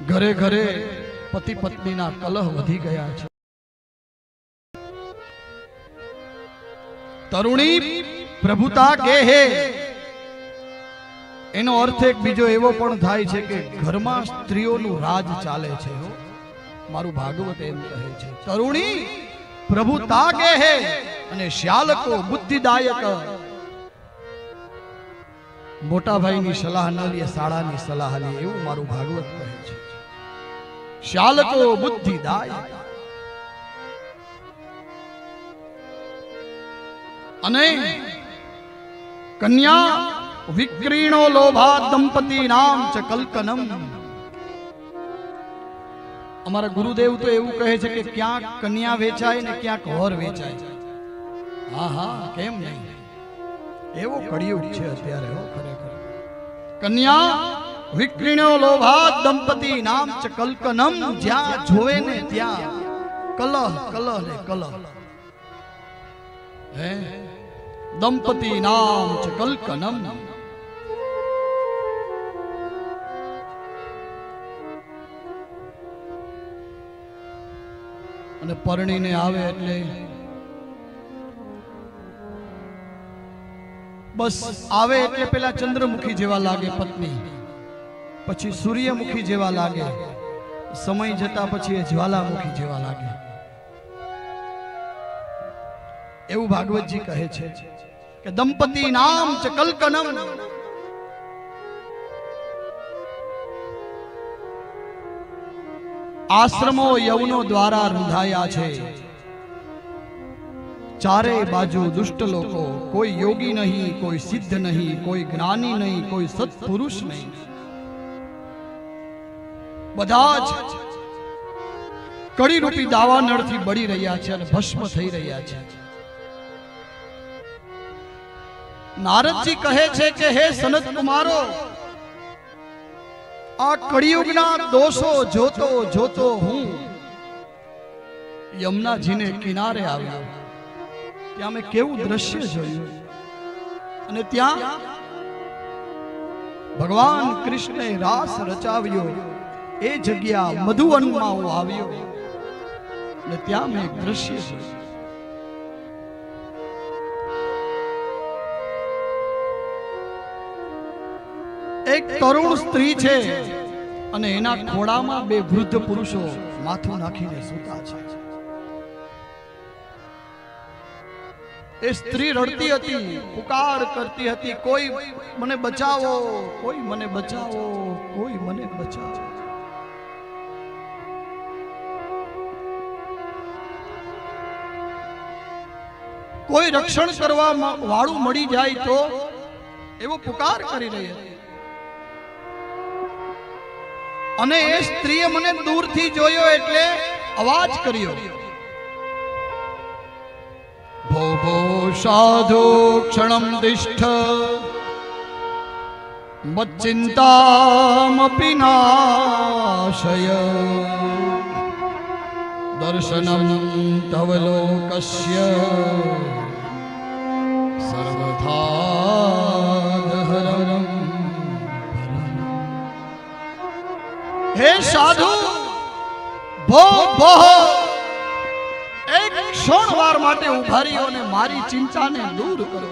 ઘરે ઘરે પતિ પત્નીના કલહ વધી ગયા છે. તરુણી પ્રભુતા ગેહે એનો અર્થ એક બીજો એવો પણ થાય છે કે ઘરમાં સ્ત્રીઓનું રાજ ચાલે છે. મારું ભાગવત એમ કહે છે, તરુણી પ્રભુતા ગેહે અને શ્યાલકો બુદ્ધિદાયક. મોટા ભાઈની સલાહ ન લે, શાળાની સલાહ લે, એવું મારું ભાગવત કહે છે. શ્યાલકો બુદ્ધિદાયક અને કન્યા વિક્રીણો લોભા દંપતી નામ ચ કલ્કનમ. અમારા ગુરુદેવ તો એવું કહે છે કે ક્યાંક કન્યા વેચાય ને ક્યાંક વર વેચાય. હા હા, કેમ નહીં, એવો કળિયુગ છે અત્યારે. ખરેખર કન્યા વિક્રીણો લોભા દંપતી નામ ચ કલ્કનમ. જ્યાં જોવે ને ત્યાં કલહ કલહ ને કલહ. હે દંપતી નામ ચ કલ્કનમ. અને પરણીને આવે એટલે બસ આવે એટલે પેલા ચંદ્રમુખી જેવા લાગે પત્ની, પછી સૂર્યમુખી જેવા લાગે, સમય જતા પછી એ જ્વાલામુખી જેવા લાગે. એવું ભાગવતજી કહે છે કે દંપતી નામ ચ કલ્કનમ. આશ્રમો યવનો દ્વારા રૂંધાયા છે. ચારે બાજુ દુષ્ટ લોકો, કોઈ યોગી નહીં, કોઈ સિદ્ધ નહીં, કોઈ જ્ઞાની નહીં, કોઈ સત્પુરુષ નહીં. બધા જ કડી રૂપી દાવાનળથી બળી રહ્યા છે અને ભસ્મ થઈ રહ્યા છે. નારદજી કહે છે કે હે સનત કુમારો, આ કળિયુગના દોષો જોતો જોતો હું યમુનાજીને કિનારે આવ્યો. ત્યાં મેં કેવું દ્રશ્ય જોયું. અને ત્યાં ભગવાન કૃષ્ણે રાસ રચાવ્યો. એ જગ્યા મધુવનમાં હું આવ્યો અને ત્યાં મેં એક દ્રશ્ય જોયું. એક તરુણ સ્ત્રી છે અને એના ખોળામાં બે વૃદ્ધ પુરુષો માથું નાખીને સૂતા છે. એ સ્ત્રી રડતી હતી, પુકાર કરતી હતી, કોઈ મને બચાવો, કોઈ મને બચાવો, કોઈ મને બચાવો. કોઈ રક્ષણ કરવા વાળું મળી જાય તો એવો પુકાર કરી રહી હતી. અને એ સ્ત્રીએ મને દૂરથી જોયો એટલે અવાજ કર્યો, ભો ભો સાધુ ક્ષણમ દિષ્ઠ મચ્ચિંતામપિ નાશય દર્શનમ તવ લોકસ્ય સર્વથા. હે સાધુ, ભો ભો એક ક્ષણવાર માટે ઉભા રહ્યો અને મારી ચિંતાને દૂર કરો.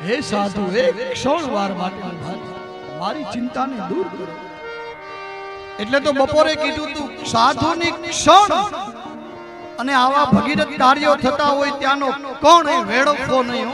હે સાધુ, એક ક્ષણવાર માટે ઉભા રહ્યો, મારી ચિંતાને દૂર કરો. એટલે તો બપોરે કીધું તું, સાધુની ક્ષણ અને આવા ભગીરથ કાર્યો થતા હોય ત્યાંનો કોણ એ વેડફવો નહીં.